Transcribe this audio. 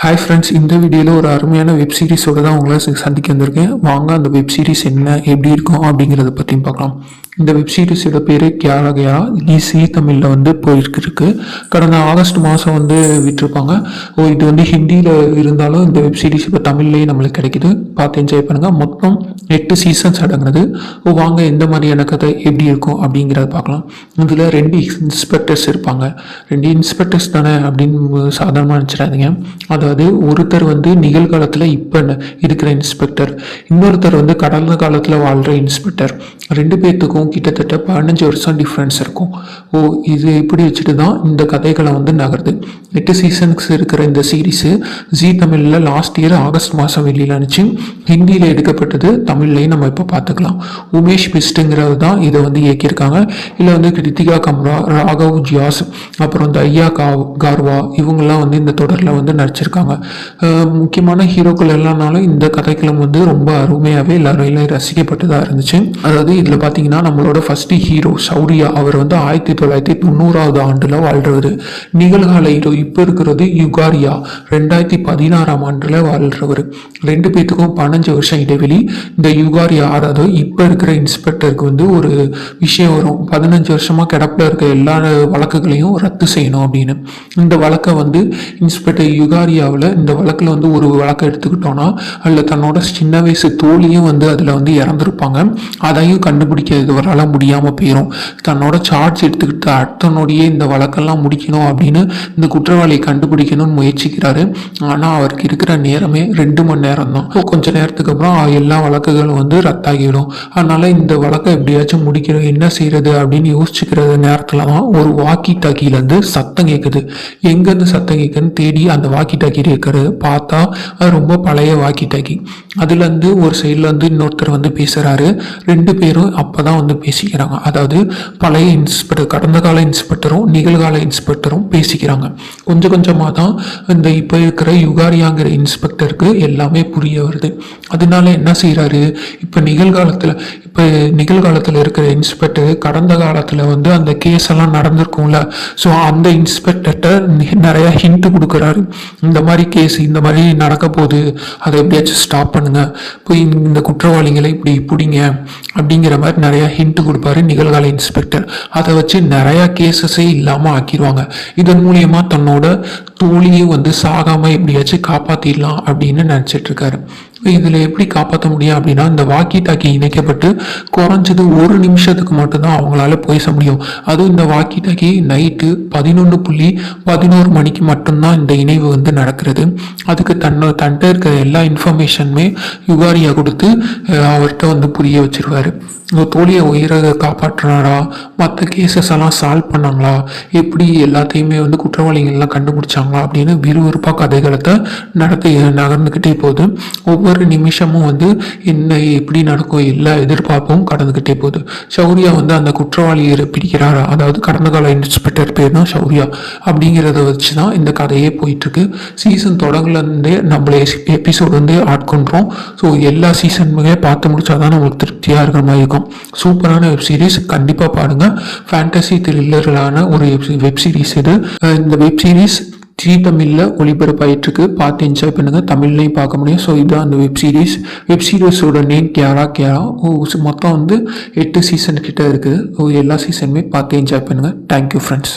Hi friends, இந்த வீடியோவில் ஒரு அருமையான வெப் சீரிஸோடு தான் உங்களை சந்திக்க வந்திருக்கேன். வாங்க அந்த வெப் சீரிஸ் என்ன, எப்படி இருக்கும் அப்படிங்கிறத பற்றியும் பார்க்கலாம். இந்த வெப் சீரிஸோட பேர் கியாரா கியாரா. ஈஸி தமிழில் வந்து போயிருக்கு. கடந்த ஆகஸ்ட் மாதம் வந்து விட்டுருப்பாங்க. இது வந்து ஹிந்தியில் இருந்தாலும் இந்த வெப் சீரிஸ் இப்போ தமிழ்லேயே நம்மளுக்கு கிடைக்குது. பார்த்து என்ஜாய் பண்ணுங்கள். மொத்தம் 8 சீசன்ஸ் அடங்குறது. வாங்க எந்த மாதிரியான கதை எப்படி இருக்கும் அப்படிங்கிறத பார்க்கலாம். இதில் 2 இன்ஸ்பெக்டர்ஸ் இருப்பாங்க. 2 இன்ஸ்பெக்டர்ஸ் தானே அப்படின்னு சாதாரணமாக நினச்சிடாதீங்க. அதாவது ஒருத்தர் வந்து நிகழ்காலத்தில் இப்போ இருக்கிற இன்ஸ்பெக்டர், இன்னொருத்தர் வந்து கடந்த காலத்தில் வாழ்கிற இன்ஸ்பெக்டர். 2 பேர்த்துக்கும் கிட்டத்தட்ட 15 வருஷம் டிஃப்ரென்ஸ் இருக்கும். இது இப்படி வச்சுட்டு தான் இந்த கதைகளை வந்து நகருது. 8 சீசன்ஸ் இருக்கிற இந்த சீரீஸு ஜி தமிழில் லாஸ்ட் இயர் ஆகஸ்ட் மாதம் வெளியில் அனுப்பிச்சு ஹிந்தியில் எடுக்கப்பட்டது. தமிழ்லையும் நம்ம இப்போ பார்த்துக்கலாம். உமேஷ் பிஸ்ட்டுங்கிறது தான் இதை வந்து இயக்கியிருக்காங்க. இல்லை வந்து கிருத்திகா கம்ரா, ராகவ் ஜியாஸ், அப்புறம் தையா கார்வா இவங்கெல்லாம் வந்து இந்த தொடரில் வந்து நடிச்சிருக்காங்க. முக்கியமான ஹீரோக்கள் எல்லாம்னாலும் இந்த கதைக்களம் வந்து ரொம்ப அருமையாகவே எல்லாரையும் ரசிக்கப்பட்டதாக இருந்துச்சு. அதாவது இதில் பார்த்தீங்கன்னா நம்மளோட ஃபர்ஸ்ட் ஹீரோ சௌரியா, அவர் வந்து 1990 ஆண்டில் வாழ்றவர். நிகழ்கால ஹீரோ இப்போ இருக்கிறது யுகாரியா, 2016 ஆண்டில் வாழ்றவர். 2 பேத்துக்கும் 15 வருஷம் இடைவெளி. இந்த யுகாரியா, அதாவது இப்போ இருக்கிற இன்ஸ்பெக்டருக்கு வந்து ஒரு விஷயம் வரும். 15 வருஷமா கிடப்பில் இருக்க எல்லா வழக்குகளையும் ரத்து செய்யணும் அப்படின்னு. இந்த வழக்கை வந்து இன்ஸ்பெக்டர் யுகாரியாவில் இந்த வழக்கில் வந்து ஒரு வழக்கை எடுத்துக்கிட்டோன்னா அதில் தன்னோட சின்ன வயசு தோழியும் வந்து அதில் வந்து இறந்துருப்பாங்க. அதையும் கண்டுபிடிக்க இவரால் முடியாமல் போயிடும். தன்னோட சார்ஜ் எடுத்துக்கிட்டு அடுத்தனோடையே இந்த வழக்கெல்லாம் முடிக்கணும் அப்படின்னு இந்த குற்றவாளியை கண்டுபிடிக்கணும்னு முயற்சிக்கிறாரு. ஆனால் அவருக்கு இருக்கிற நேரமே 2 மணி நேரம் தான். கொஞ்ச நேரத்துக்கு அப்புறம் எல்லா வழக்குகளும் வந்து ரத்தாகிடும். அதனால இந்த வழக்கை எப்படியாச்சும் முடிக்கிறோம், என்ன செய்யறது அப்படின்னு யோசிச்சுக்கிற நேரத்தில் தான் ஒரு வாக்கி டாக்கிலேருந்து சத்தம் கேட்குது. எங்கேருந்து சத்தம் கேட்குன்னு தேடி அந்த வாக்கி டாக்கி இருக்கிறது பார்த்தா அது ரொம்ப பழைய வாக்கி டாக்கி. அதுலேருந்து ஒரு சைடில் வந்து இன்னொருத்தர் வந்து பேசுகிறாரு. 2 பேரும் அப்போ தான் வந்து பேசிக்கிறாங்க. அதாவது பழைய இன்ஸ்பெக்டர், கடந்த கால இன்ஸ்பெக்டரும் நிகழ்கால இன்ஸ்பெக்டரும் பேசிக்கிறாங்க. கொஞ்சம் கொஞ்சமாக தான் இந்த இப்போ இருக்கிற யுகாரியாங்கிற இன்ஸ்பெக்டருக்கு எல்லாமே புரிய வருது. அதனால என்ன செய்கிறாரு, இப்போ நிகழ்காலத்தில் இருக்கிற இன்ஸ்பெக்டர் கடந்த காலத்தில் வந்து அந்த கேஸ் எல்லாம் நடந்திருக்கும்ல, ஸோ அந்த இன்ஸ்பெக்டர்கிட்ட நிறைய ஹிண்ட் கொடுக்குறாரு. இந்த மாதிரி கேஸ் இந்த மாதிரி நடக்க போகுது, அதை எப்படியாச்சும் ஸ்டாப் பண்ணுங்க, போய் இந்த குற்றவாளிகளை இப்படி பிடிங்க அப்படிங்கிற மாதிரி நிறைய ஹிண்ட் கொடுப்பாரு நிகழ்கால இன்ஸ்பெக்டர். அதை வச்சு நிறைய கேசஸே இல்லாமல் ஆக்கிடுவாங்க. இதன் மூலியமா தன்னோட தோழியும் வந்து சாகாம எப்படியாச்சும் காப்பாத்திடலாம் அப்படின்னு நினைச்சிட்டு இருக்காரு. இதில் எப்படி காப்பாற்ற முடியும் அப்படின்னா, இந்த வாக்கி டாக்கி இணைக்கப்பட்டு குறைஞ்சது 1 நிமிஷத்துக்கு மட்டும்தான் அவங்களால பேச முடியும். அதுவும் இந்த வாக்கி டாக்கி நைட்டு 11:11 மணிக்கு மட்டும்தான் இந்த இணைவு வந்து நடக்கிறது. அதுக்கு தன்கிட்ட இருக்கிற எல்லா இன்ஃபர்மேஷனுமே யுகாரியா கொடுத்து அவர்கிட்ட வந்து புரிய வச்சிருவாரு. தோழியை உயிரை காப்பாற்றினாரா, மற்ற கேசஸ் எல்லாம் சால்வ் பண்ணாங்களா, எப்படி எல்லாத்தையுமே வந்து குற்றவாளிகள்லாம் கண்டுபிடிச்சாங்களா அப்படின்னு விறுவிறுப்பாக கதைகளத்தை நகர்ந்துக்கிட்டே போகுது. ஒவ்வொரு நிமிஷமும் வந்து என்ன எப்படி நடக்கும் எல்லா எதிர்பார்ப்பும் கடந்துக்கிட்டே போகுது. சௌரியா வந்து அந்த குற்றவாளியை பிடிக்கிறாரா, அதாவது கடந்த கால இன்ஸ்பெக்டர் பேர் தான் சௌரியா. அப்படிங்கிறத வச்சு தான் இந்த கதையே போயிட்டுருக்கு. சீசன் தொடங்கலேருந்தே நம்மளை எபிசோடு வந்து ஆட்கொண்டோம். ஸோ எல்லா சீசனுமே பார்த்து முடிச்சாதான் நம்மளுக்கு திருப்தியாக இருக்கிற மாதிரி இருக்கும். சூப்பரான வெப் சீரிஸ், கண்டிப்பாக பாருங்கள். ஃபேண்டசி த்ரில்லர்களான ஒரு வெப் சீரிஸ் இது. இந்த வெப் சீரிஸ் ஜி தமிழில் ஒளிபரப்பாயிட்டிருக்கு. பார்த்து என்ஜாய் பண்ணுங்கள். தமிழ்லையும் பார்க்க முடியும். ஸோ இதுதான் அந்த வெப் சீரிஸோட நேம் கியாரா கியாரா. மொத்தம் வந்து 8 சீசன் கிட்ட இருக்குது. எல்லா சீசனுமே பார்த்து என்ஜாய் பண்ணுங்கள். Thank you friends.